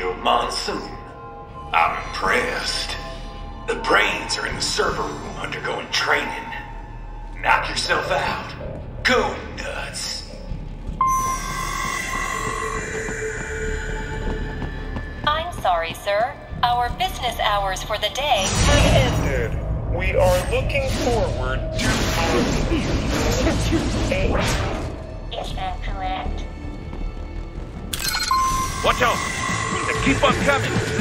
little monsoon. I'm impressed. The brains are in the server room undergoing training. Knock yourself out. Go nuts. I'm sorry, sir. Our business hours for the day have ended. We are looking forward to Is that correct? Watch out! They keep on coming!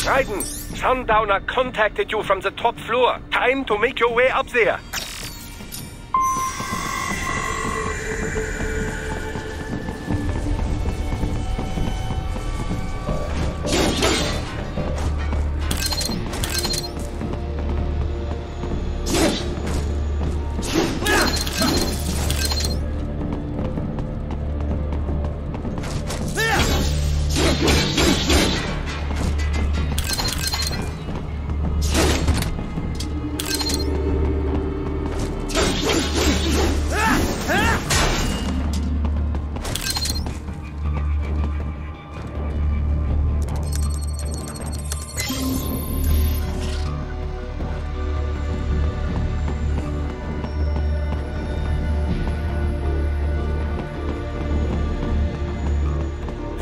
Raiden, Sundowner contacted you from the top floor. Time to make your way up there.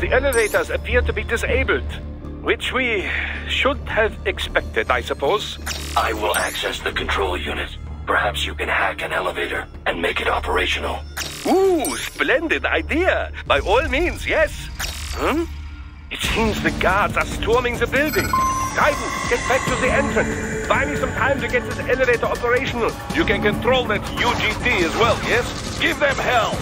The elevators appear to be disabled, which we should have expected, I suppose. I will access the control unit. Perhaps you can hack an elevator and make it operational. Ooh, splendid idea. By all means, yes. It seems the guards are storming the building. Raiden, get back to the entrance. Buy me some time to get this elevator operational. You can control that UGT as well, yes? Give them hell.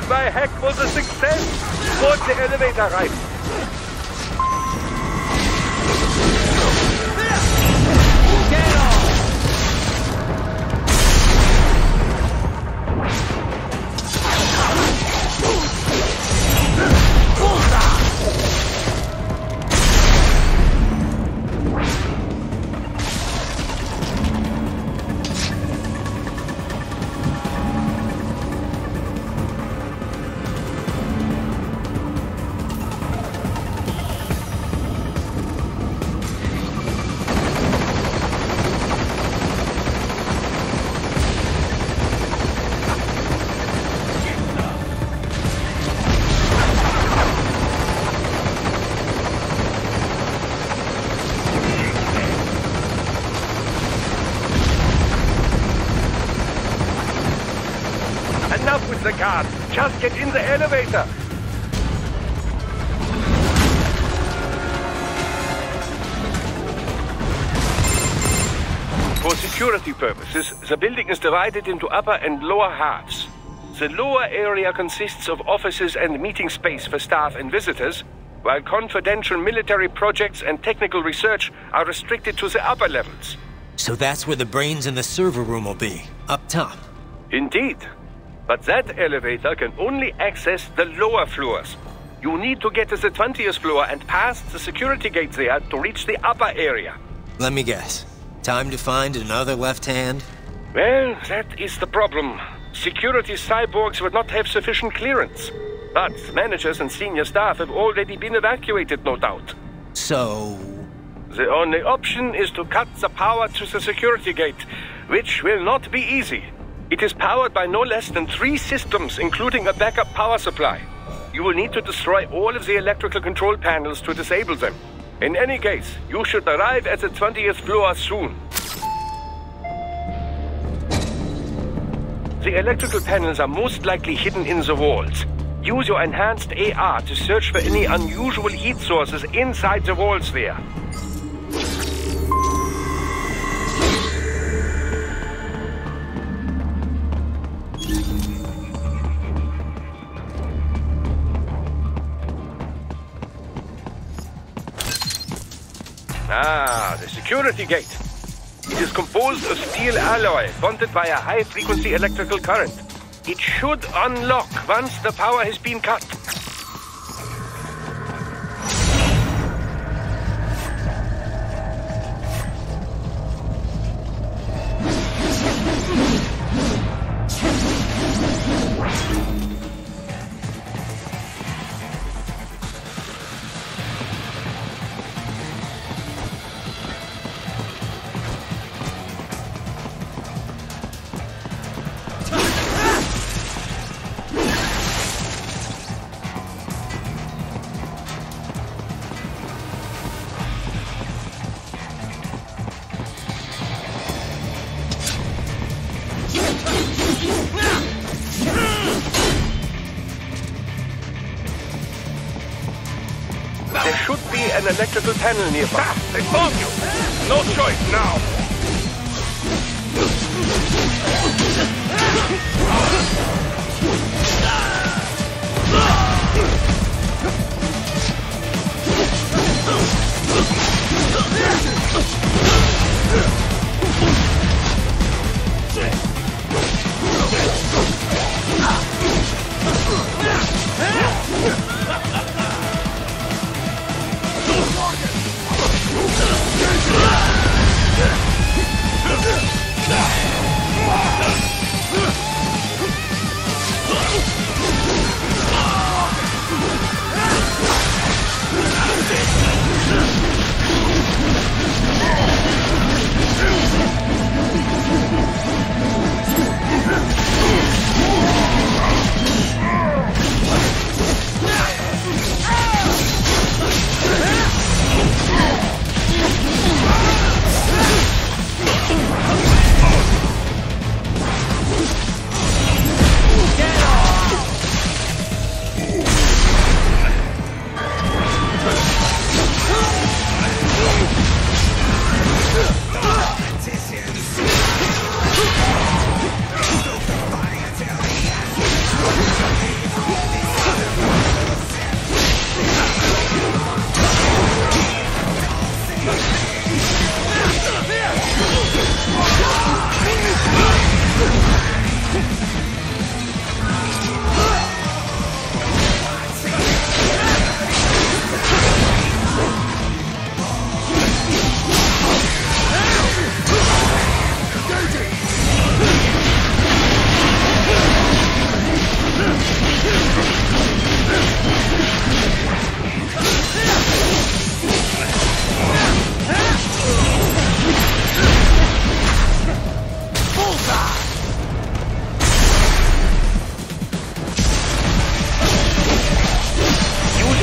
My hack was a success! Board the elevator right! Get off! guards. Just get in the elevator. For security purposes, the building is divided into upper and lower halves. The lower area consists of offices and meeting space for staff and visitors, while confidential military projects and technical research are restricted to the upper levels. So that's where the brains in the server room will be, up top. Indeed. But that elevator can only access the lower floors. You need to get to the 20th floor and past the security gate there to reach the upper area. Let me guess. Time to find another left hand? Well, that is the problem. Security cyborgs would not have sufficient clearance. But managers and senior staff have already been evacuated, no doubt. So... The only option is to cut the power to the security gate, which will not be easy. It is powered by no less than 3 systems, including a backup power supply. You will need to destroy all of the electrical control panels to disable them. In any case, you should arrive at the 20th floor soon. The electrical panels are most likely hidden in the walls. Use your enhanced AR to search for any unusual heat sources inside the walls there. Ah, the security gate. It is composed of steel alloy bonded by a high-frequency electrical current. It should unlock once the power has been cut. There should be an electrical panel nearby. I told you! No choice now!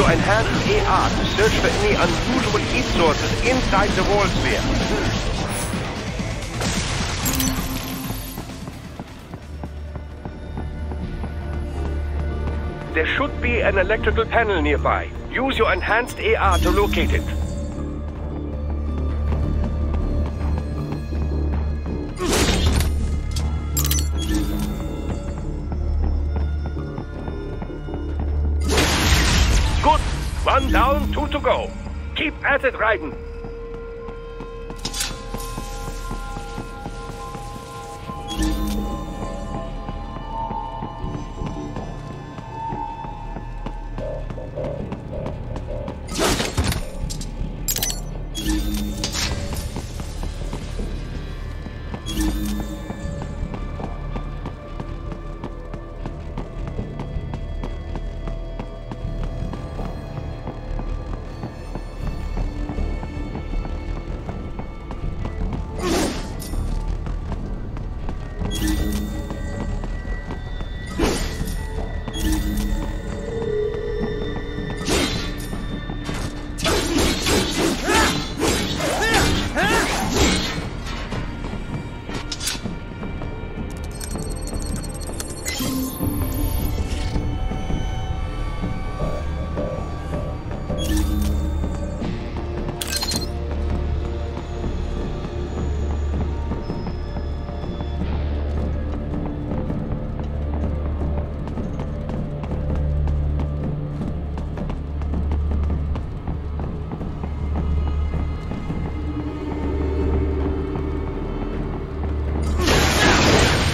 Enhanced AR to search for any unusual heat sources inside the wall sphere. There should be an electrical panel nearby. Use your enhanced AR to locate it. Good. 1 down, 2 to go. Keep at it, Raiden.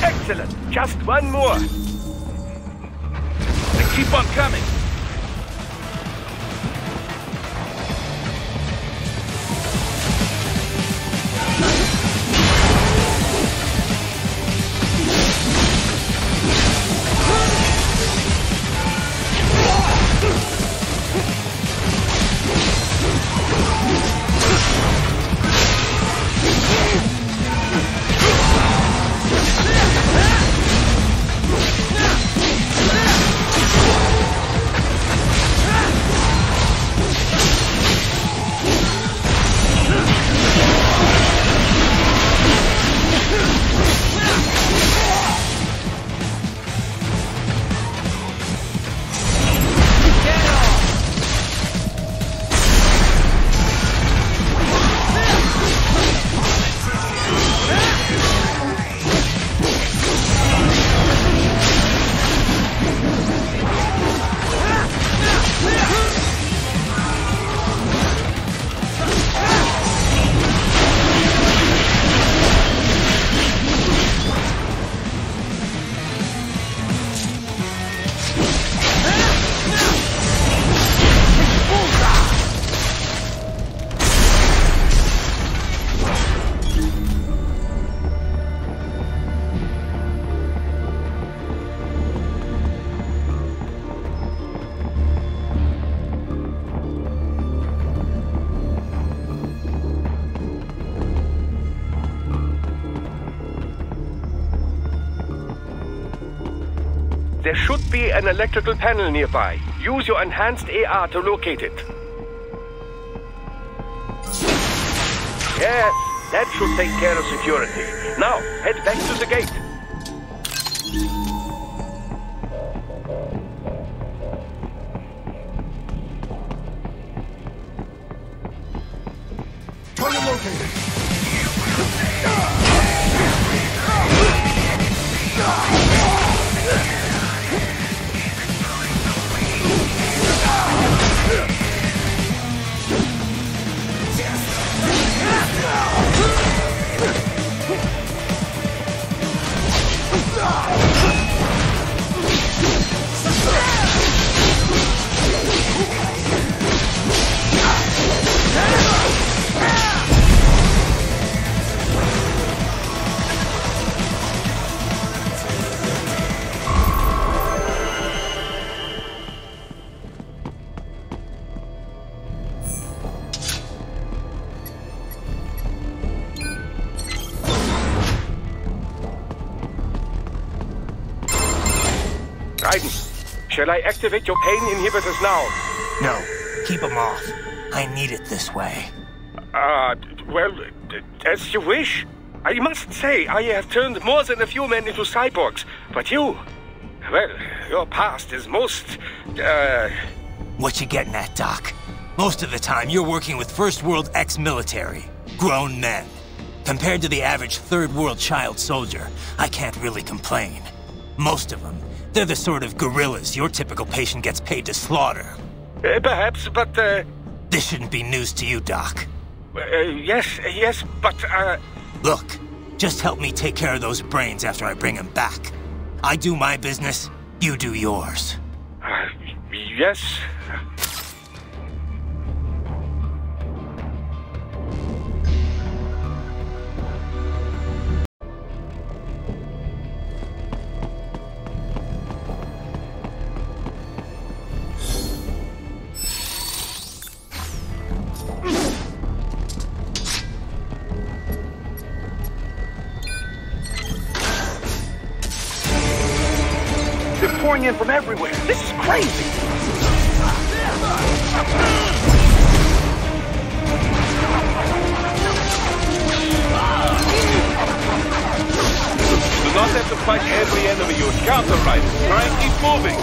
Excellent. Just one more. They keep on coming. There should be an electrical panel nearby. Use your enhanced AR to locate it. Yes, that should take care of security. Now, head back to the gate. Target located. Raiden, shall I activate your pain inhibitors now? No, keep them off. I need it this way. Well, as you wish. I must say, I have turned more than a few men into cyborgs, but you... Well, your past is most, What you getting at, Doc? Most of the time, you're working with First World ex-military. Grown men. Compared to the average Third World child soldier, I can't really complain. Most of them, they're the sort of guerrillas your typical patient gets paid to slaughter. perhaps, but, This shouldn't be news to you, Doc. yes, but, Look, just help me take care of those brains after I bring them back. I do my business, you do yours. yes. They're pouring in from everywhere. This is crazy. Do not have to fight every enemy you encounter, Raiden. Try and keep moving.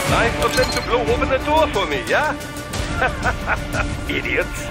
Nice of them to blow open the door for me, yeah? Idiots.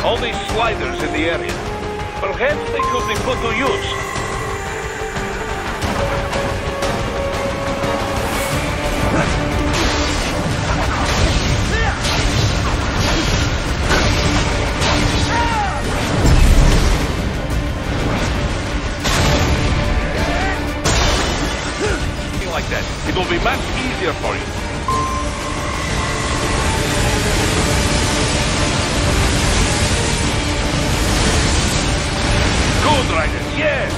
All these sliders in the area. Perhaps they could be put to use. Like that, it will be much easier for you. Good, Raiden, yes!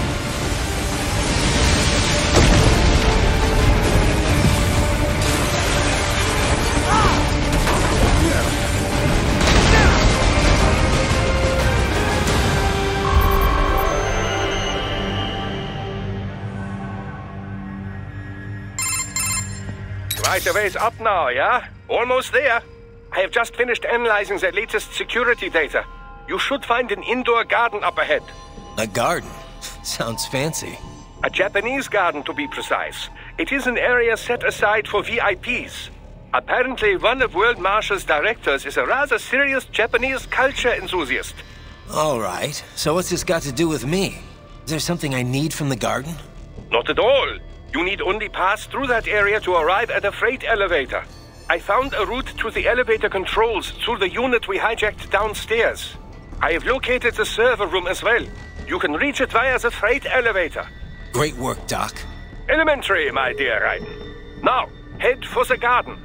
Right away's up now, yeah? Almost there. I have just finished analyzing the latest security data. You should find an indoor garden up ahead. A garden? Sounds fancy. A Japanese garden, to be precise. It is an area set aside for VIPs. Apparently, one of World Marshal's directors is a rather serious Japanese culture enthusiast. All right. So what's this got to do with me? Is there something I need from the garden? Not at all. You need only pass through that area to arrive at a freight elevator. I found a route to the elevator controls through the unit we hijacked downstairs. I have located the server room as well. You can reach it via the freight elevator. Great work, Doc. Elementary, my dear Raiden. Now, head for the garden.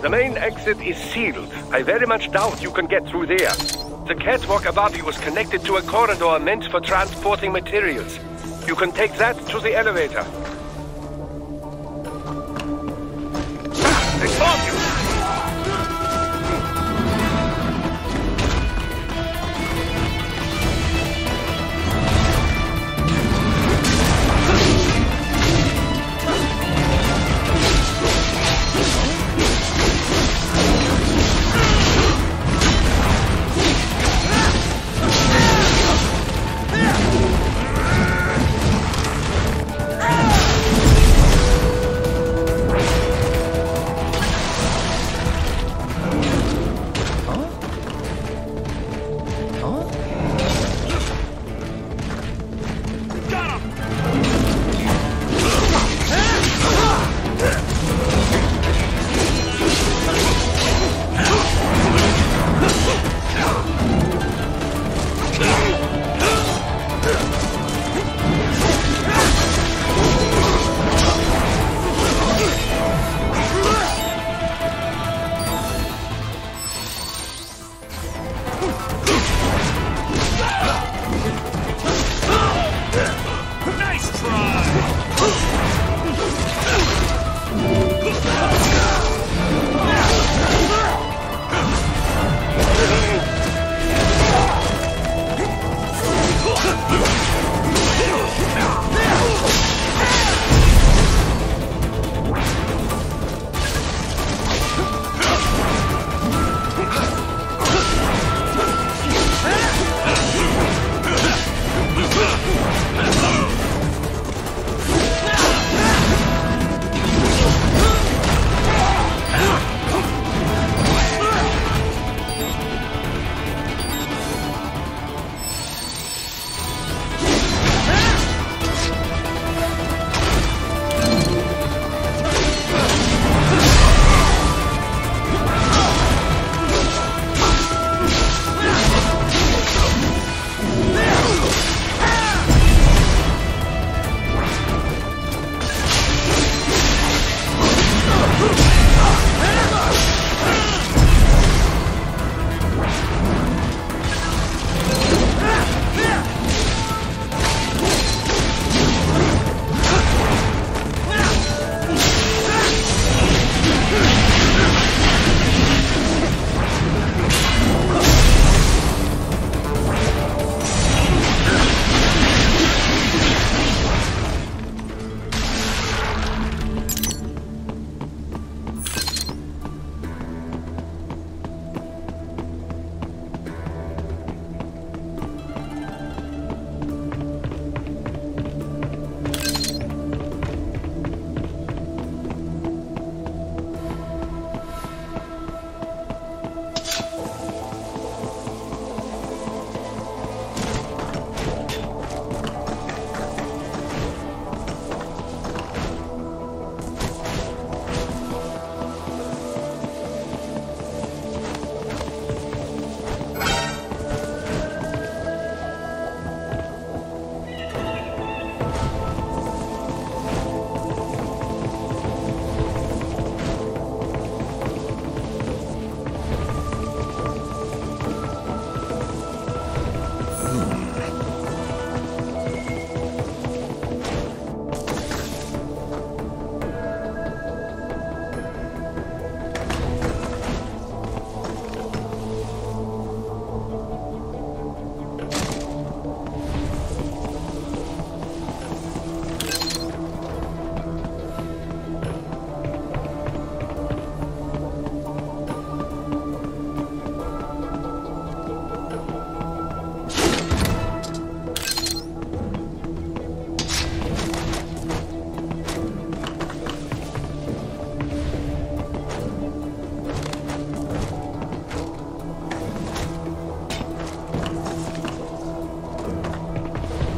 The main exit is sealed. I very much doubt you can get through there. The catwalk above you is connected to a corridor meant for transporting materials. You can take that to the elevator. They found you!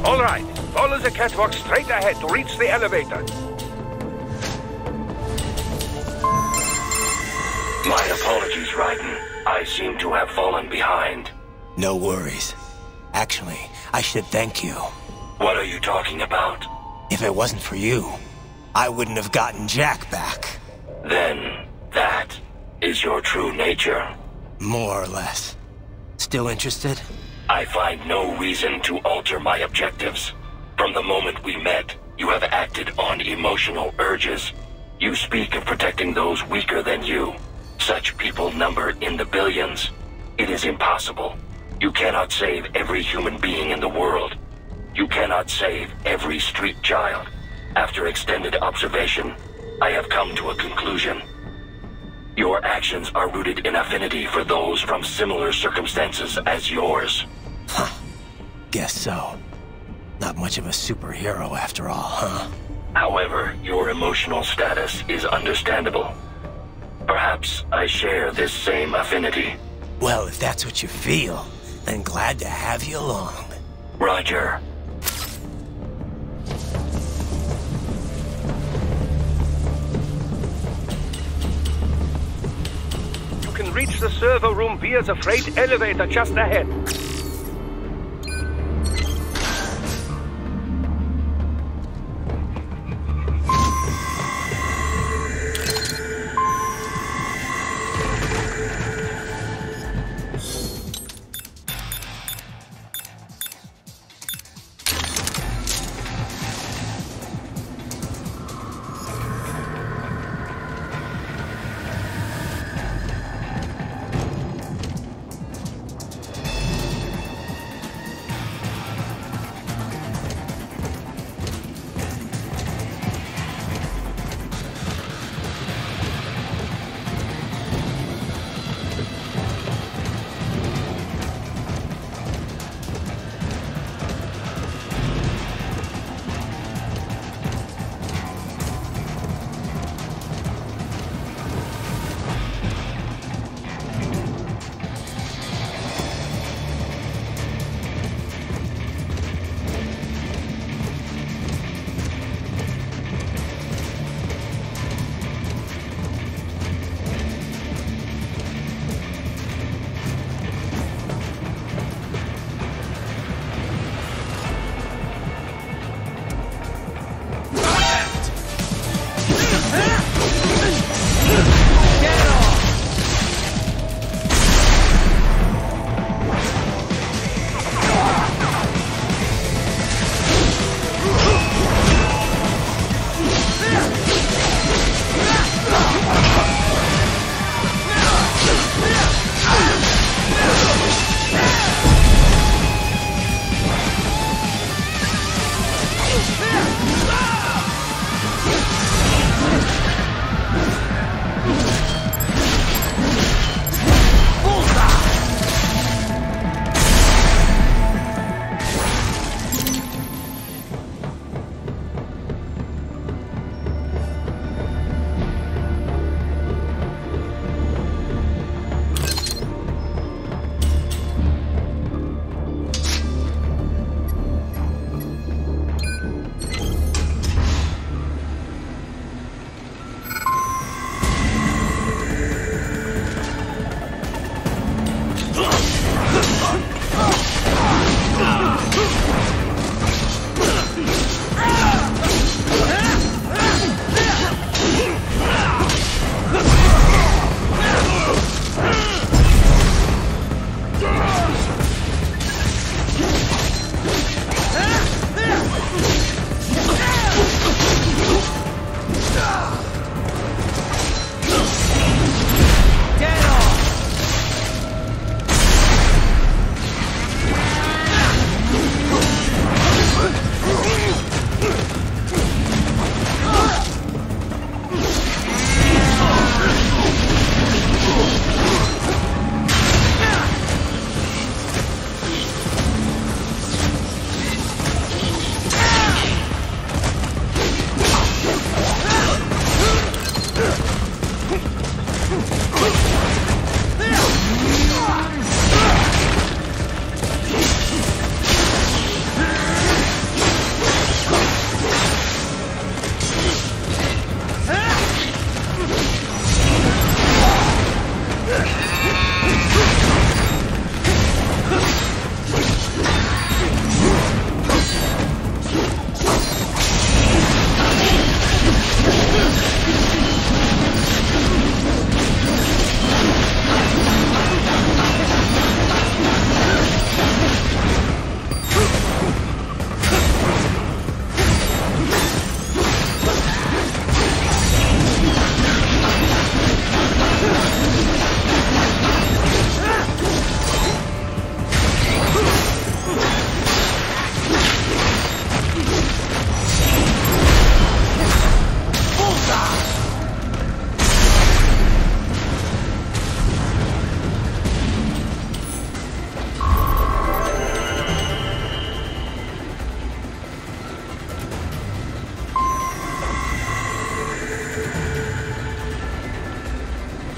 All right. Follow the catwalk straight ahead to reach the elevator. My apologies, Raiden. I seem to have fallen behind. No worries. Actually, I should thank you. What are you talking about? If it wasn't for you, I wouldn't have gotten Jack back. Then, that is your true nature. More or less. Still interested? I find no reason to alter my objectives. From the moment we met, you have acted on emotional urges. You speak of protecting those weaker than you. Such people number in the billions. It is impossible. You cannot save every human being in the world. You cannot save every street child. After extended observation, I have come to a conclusion. Your actions are rooted in affinity for those from similar circumstances as yours. Huh. Guess so. Not much of a superhero after all, huh? However, your emotional status is understandable. Perhaps I share this same affinity. Well, if that's what you feel, then glad to have you along. Roger. You can reach the server room via the freight elevator just ahead.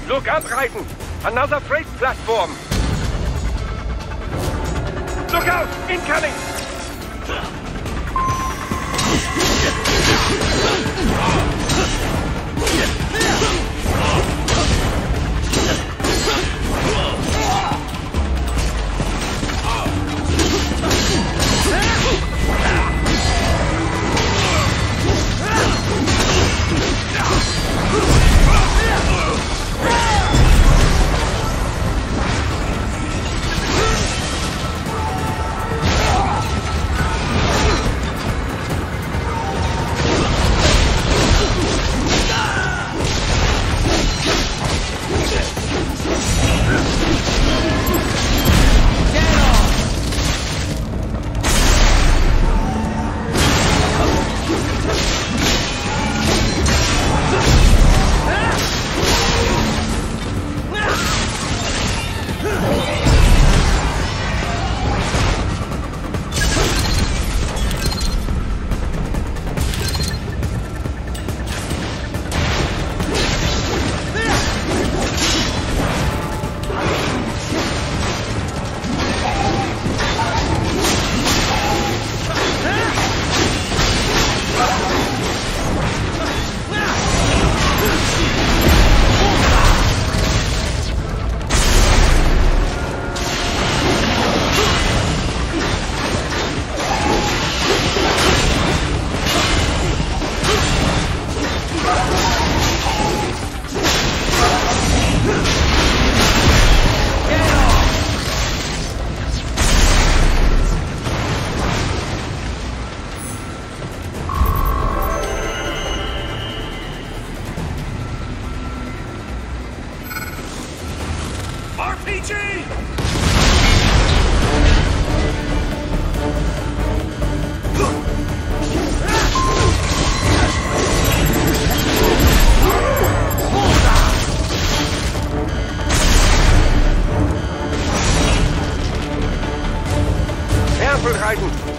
Look up, Raiden! Another freight platform! Look out! Incoming!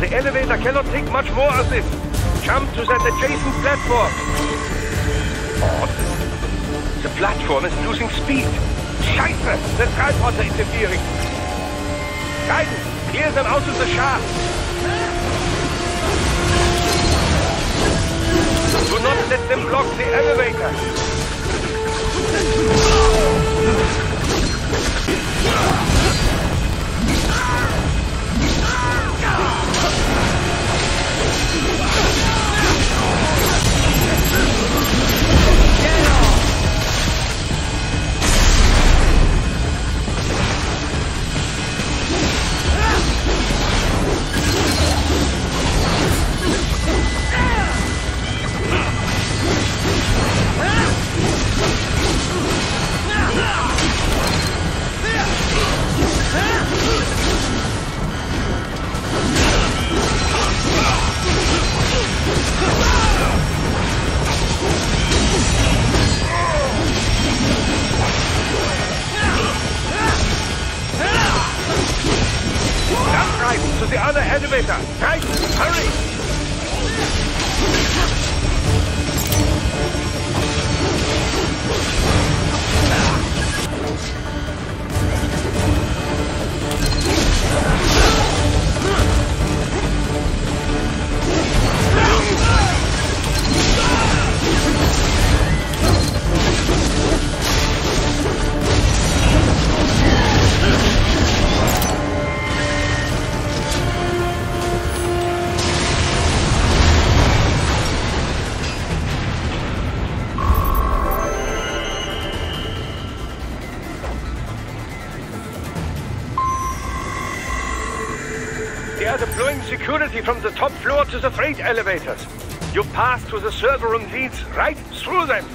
The elevator cannot take much more of this. Jump to that adjacent platform. Odd. The platform is losing speed. Scheiße! The tripods are interfering. Raiden, clear them out of the shaft. Do not let them block the elevator. To the other elevator! Right! Hurry! They are deploying security from the top floor to the freight elevators. Your path to the server room leads right through them.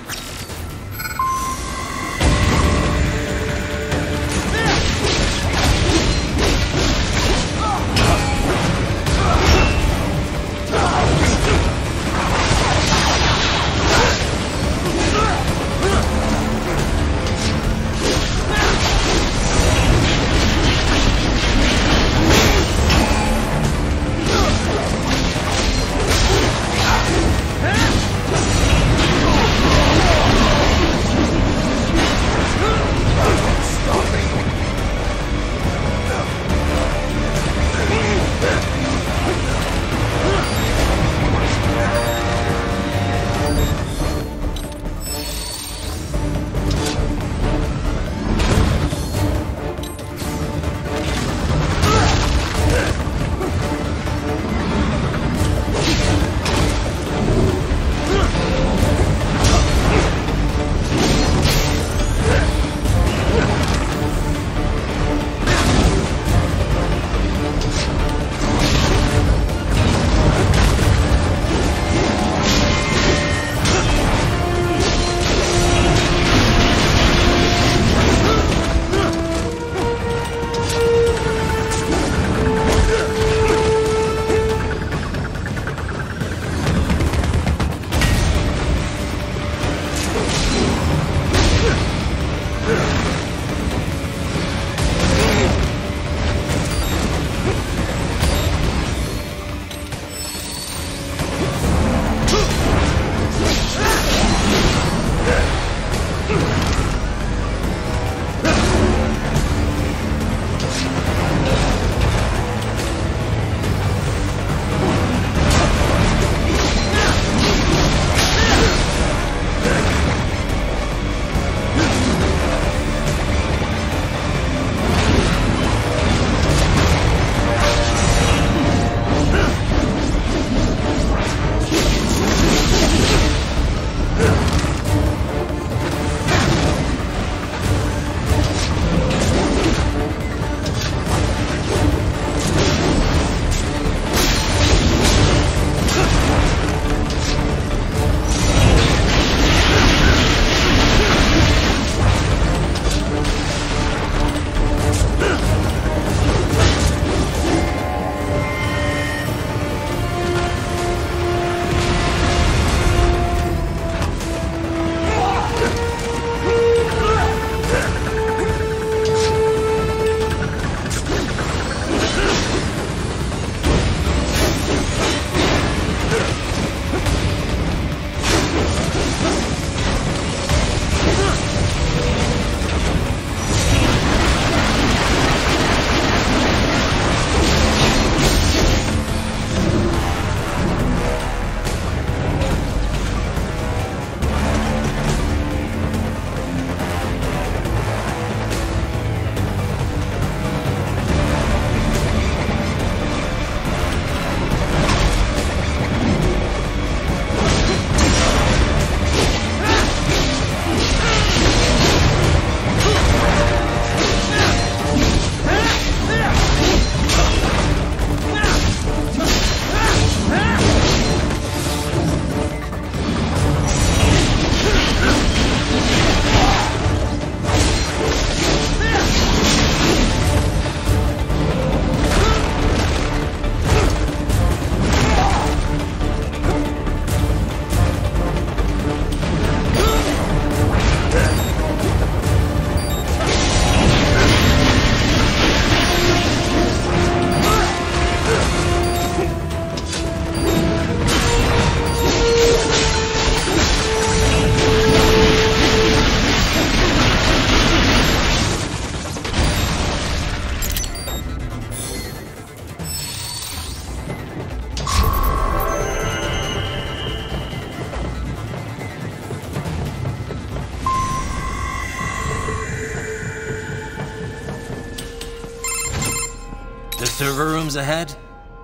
server rooms ahead?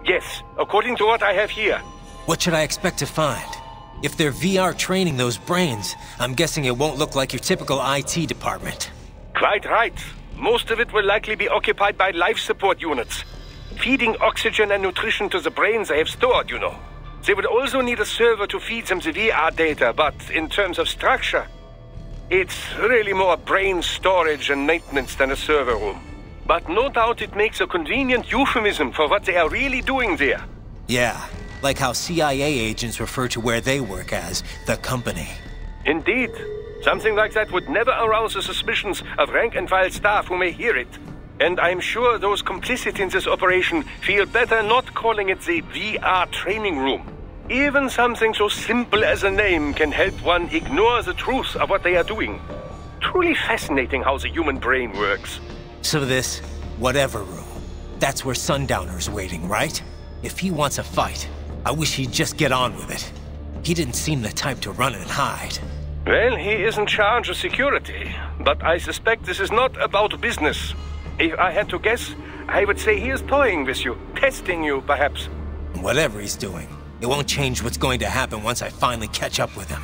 Yes, according to what I have here. What should I expect to find? If they're VR training those brains, I'm guessing it won't look like your typical IT department. Quite right. Most of it will likely be occupied by life support units. Feeding oxygen and nutrition to the brains they have stored, you know. They would also need a server to feed them the VR data, but in terms of structure, it's really more brain storage and maintenance than a server room. But no doubt it makes a convenient euphemism for what they are really doing there. Yeah, like how CIA agents refer to where they work as the company. Indeed. Something like that would never arouse the suspicions of rank-and-file staff who may hear it. And I'm sure those complicit in this operation feel better not calling it the VR training room. Even something so simple as a name can help one ignore the truth of what they are doing. Truly fascinating how the human brain works. So this, whatever room, that's where Sundowner's waiting, right? If he wants a fight, I wish he'd just get on with it. He didn't seem the type to run and hide. Well, he is in charge of security, but I suspect this is not about business. If I had to guess, I would say he is toying with you, testing you, perhaps. Whatever he's doing, it won't change what's going to happen once I finally catch up with him.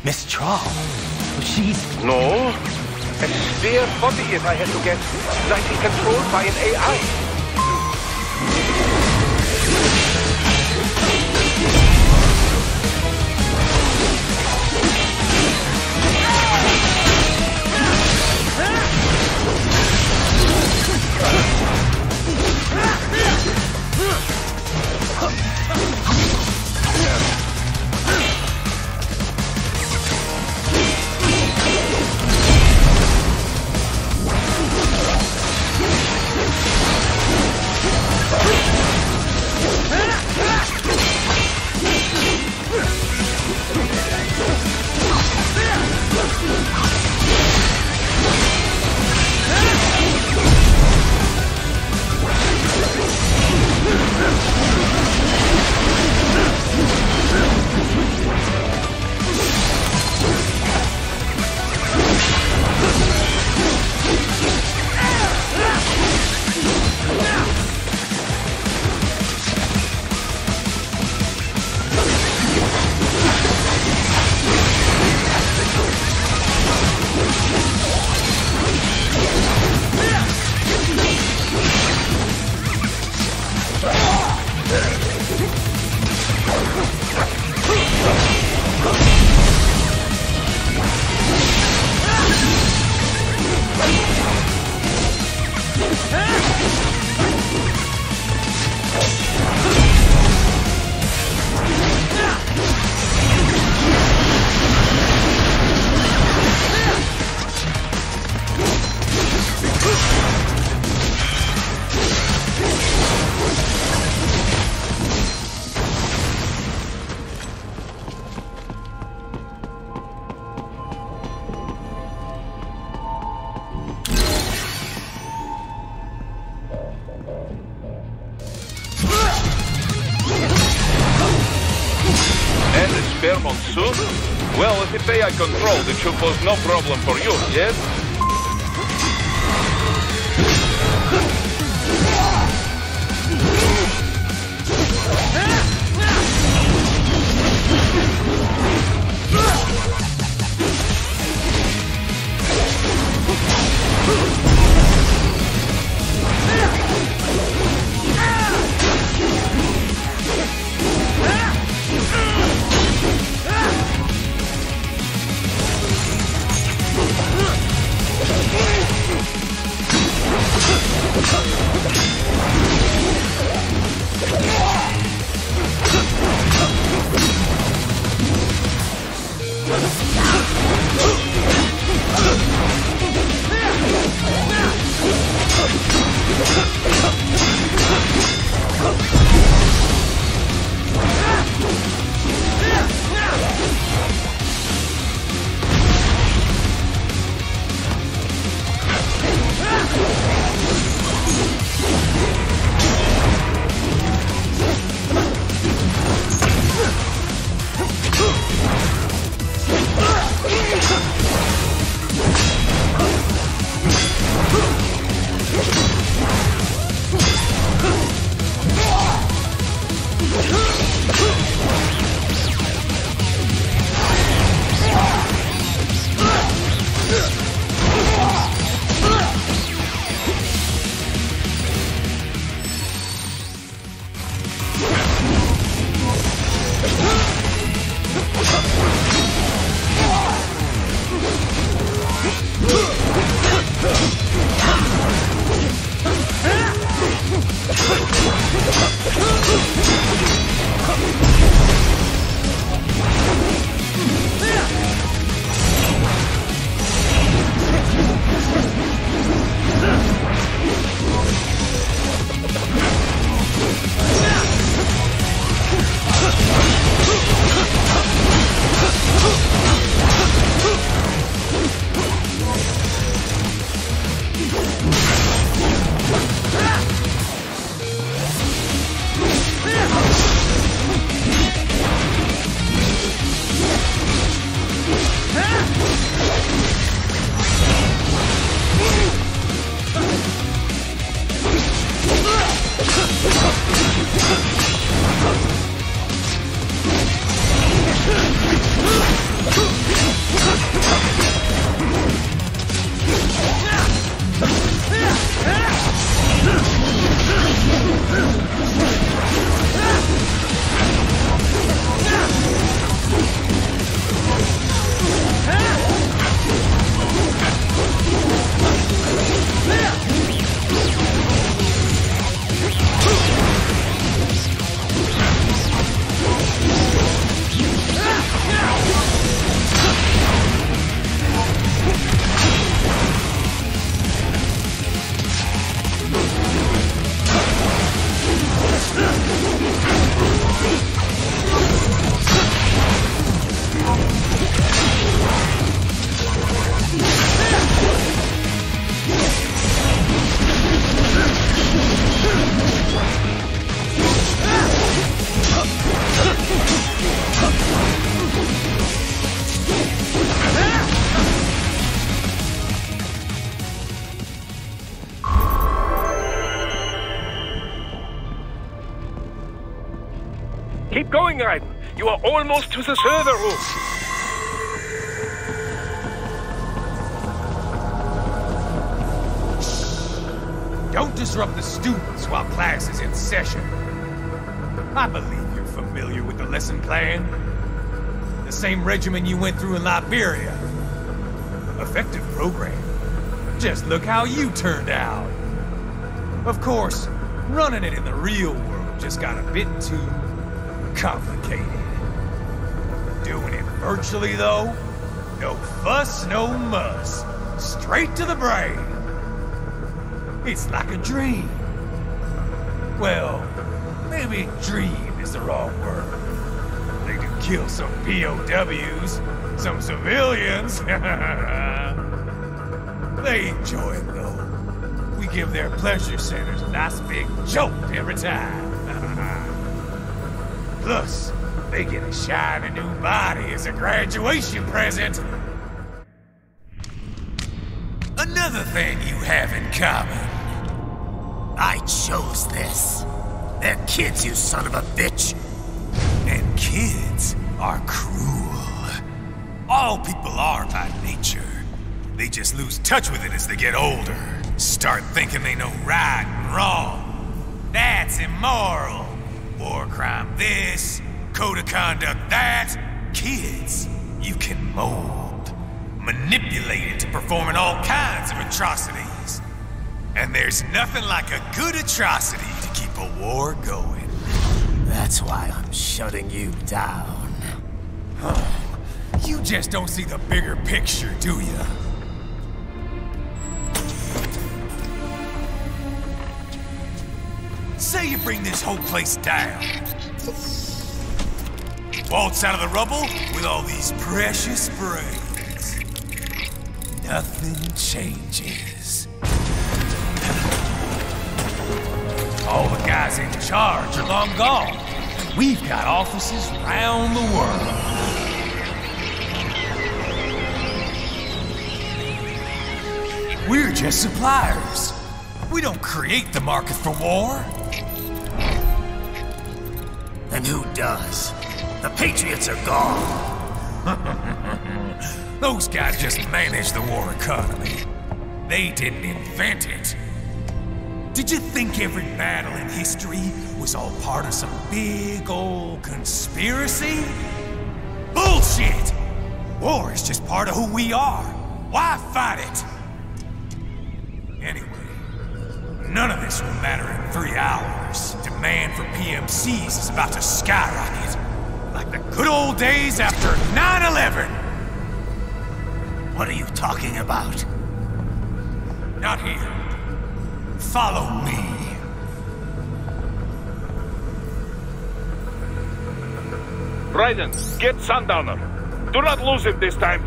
Miss Trawl? She's... No. A spare body, if I had to guess. Likely controlled by an AI. Well, if it's AI controlled, it should pose no problem for you, yes? Keep going, Raiden. You are almost to the server room. Don't disrupt the students while class is in session. I believe you're familiar with the lesson plan. The same regimen you went through in Liberia. Effective program. Just look how you turned out. Of course, running it in the real world just got a bit too complicated. Doing it virtually, though, no fuss, no muss. Straight to the brain. It's like a dream. Well, maybe dream is the wrong word. They do kill some POWs, some civilians. They enjoy it, though. We give their pleasure centers a nice big jolt every time. Plus, they get a shiny new body as a graduation present. Another thing you have in common. I chose this. They're kids, you son of a bitch. And kids are cruel. All people are by nature. They just lose touch with it as they get older. Start thinking they know right and wrong. That's immoral. War crime this, code of conduct that. Kids, you can mold, manipulate into performing all kinds of atrocities. And there's nothing like a good atrocity to keep a war going. That's why I'm shutting you down. You just don't see the bigger picture, do you? Say you bring this whole place down. Waltz out of the rubble with all these precious brains. Nothing changes. All the guys in charge are long gone. We've got offices around the world. We're just suppliers. We don't create the market for war. And who does? The Patriots are gone. Those guys just manage the war economy. They didn't invent it. Did you think every battle in history was all part of some big old conspiracy? Bullshit! War is just part of who we are. Why fight it? Anyway, none of this will matter in 3 hours. Demand for PMCs is about to skyrocket. Like the good old days after 9/11. What are you talking about? Not here. Follow me. Raiden, get Sundowner. Do not lose him this time.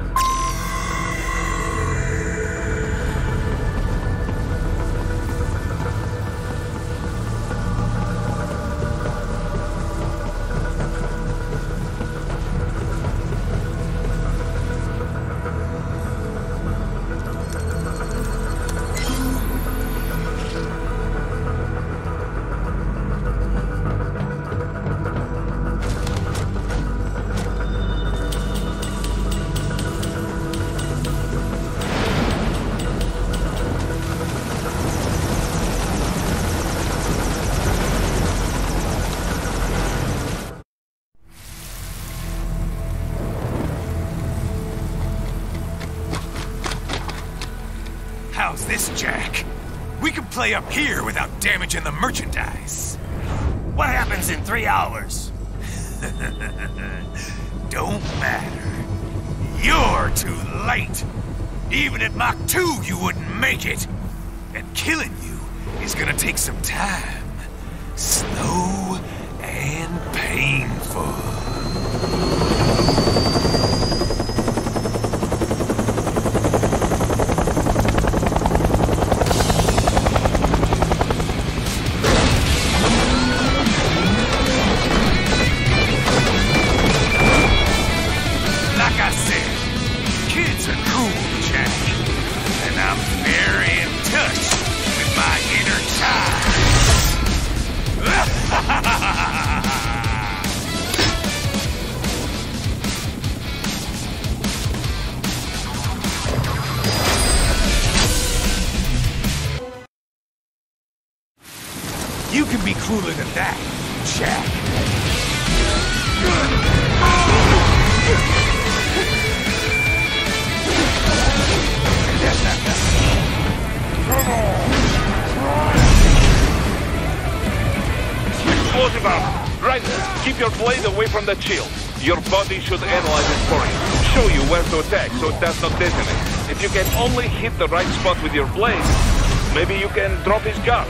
How's this, Jack? We can play up here without damaging the merchandise. What happens in 3 hours? Don't matter. You're too late. Even at Mach 2, you wouldn't make it. And killing you is gonna take some time. Slow and painful. You can be cooler than that, Jack. Explosive armor. Right, keep your blade away from that shield. Your body should analyze it for you. Show you where to attack so it does not detonate. If you can only hit the right spot with your blade, maybe you can drop his guard.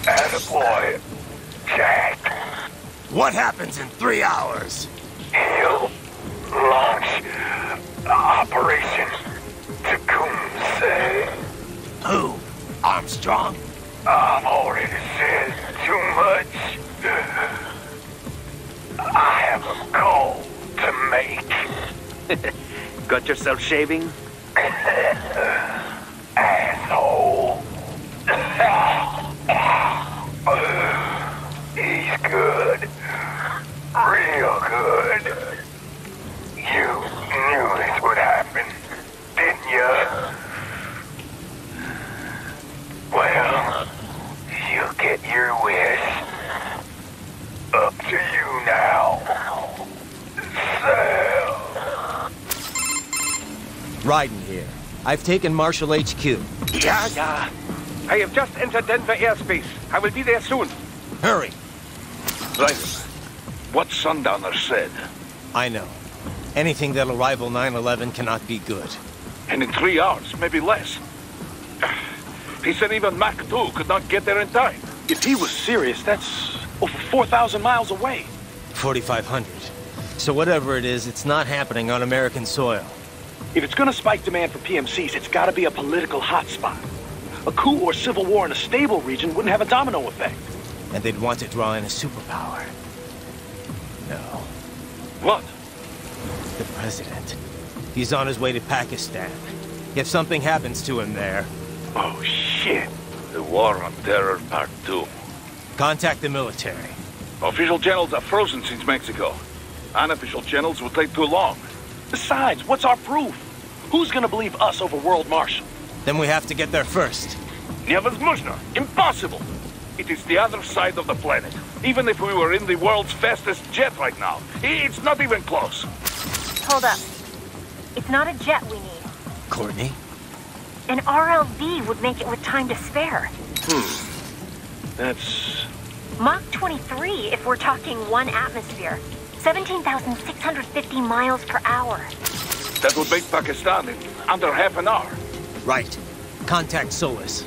Attaboy, Jack. What happens in 3 hours? He'll launch Operation Takeover. Who? Armstrong? I've already said too much. I have a call to make. Got yourself shaving? Asshole. He's good. Real good. You knew this would happen, didn't you? Well, you get your wish. Up to you now. Sal. Raiden here. I've taken Marshall HQ. Yeah. I have just entered Denver airspace. I will be there soon. Hurry. Raiden, what Sundowner said. I know. Anything that'll rival 9/11 cannot be good. And in 3 hours, maybe less. He said even Mach 2 could not get there in time. If he was serious, that's over 4,000 miles away. 4,500. So whatever it is, it's not happening on American soil. If it's gonna spike demand for PMCs, it's gotta be a political hotspot. A coup or civil war in a stable region wouldn't have a domino effect. And they'd want to draw in a superpower. No. What? The president. He's on his way to Pakistan. If something happens to him there... Oh, shit. The War on Terror Part 2. Contact the military. Official channels are frozen since Mexico. Unofficial channels will take too long. Besides, what's our proof? Who's gonna believe us over World Marshal? Then we have to get there first. Невозможно. Impossible. It is the other side of the planet. Even if we were in the world's fastest jet right now, it's not even close. Hold up. It's not a jet we need. Courtney? An RLV would make it with time to spare. That's... Mach 23 if we're talking 1 atmosphere. 17,650 miles per hour. That would make Pakistan in under half an hour. Right. Contact Solis.